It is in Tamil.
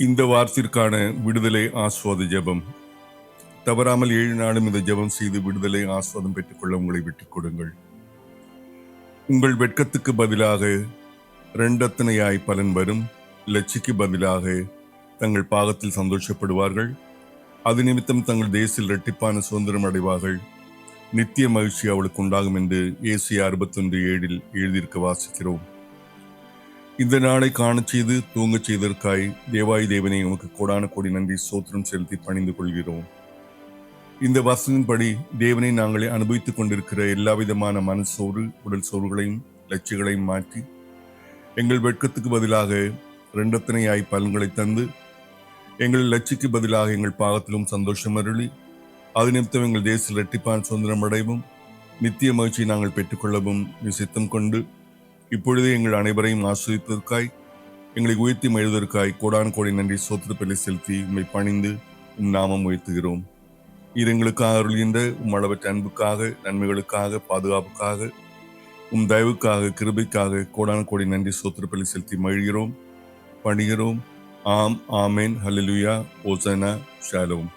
இந்த வாரத்திற்கான விடுதலை ஆஸ்வாத ஜெபம். தவறாமல் 7 நாளும் இந்த ஜெபம் செய்து விடுதலை ஆஸ்வாதம் பெற்றுக்கொள்ள உங்களை விட்டுக் கொடுங்கள். உங்கள் வெட்கத்துக்கு பதிலாக இரண்டத்தனையாய் பலன் வரும். லட்சிக்கு பதிலாக தங்கள் பாகத்தில் சந்தோஷப்படுவார்கள். அது நிமித்தம் தங்கள் தேசத்தில் இரட்டிப்பான சுதந்திரம் அடைவார்கள். நித்திய மகிழ்ச்சி அவளுக்கு உண்டாகும் என்று ஏசாயா 61:7 எழுதியிருக்க வாசிக்கிறோம். இந்த நாளை காணச் செய்து தூங்கச் செய்ததற்காய் தேவாய் தேவனை உமக்கு கோடான கோடி நன்றி ஸ்தோத்திரம் செலுத்தி பணிந்து கொள்கிறோம். இந்த வசனத்தின்படி தேவனை நாங்களே அனுபவித்துக் கொண்டிருக்கிற எல்லா விதமான மனசோறு உடல் சோறுகளையும் லட்சியங்களையும் மாற்றி எங்கள் வெட்கத்துக்கு பதிலாக இரண்டத்தனையாய் பலன்களை தந்து எங்கள் லட்சிக்கு பதிலாக எங்கள் பாகத்திலும் சந்தோஷம் அருளி அது நிமித்தம் எங்கள் தேசத்தில் இரட்டிப்பான சுதந்திரம் அடைவும் நித்திய மகிழ்ச்சியை நாங்கள் பெற்றுக்கொள்ளவும் சித்தம் கொண்டு இப்பொழுதே எங்கள் அனைவரையும் ஆஸ்வதிப்பதற்காய் எங்களை உயர்த்தி மகிழ்வதற்காய் கோடான கோடி நன்றி ஸ்தோத்திரப்பலி செலுத்தி உம்மை பணிந்து நாமம் உயர்த்துகிறோம். இது எங்களுக்காக அருள்கின்ற அளவற்ற அன்புக்காக, நன்மைகளுக்காக, பாதுகாப்புக்காக, தயவுக்காக, கிருபைக்காக கோடான கோடி நன்றி ஸ்தோத்திரப்பலி செலுத்தி மகிழ்கிறோம், பணிகிறோம். ஆம், ஆமேன், ஹல்லேலூயா, ஓசனா, ஷாலோம்.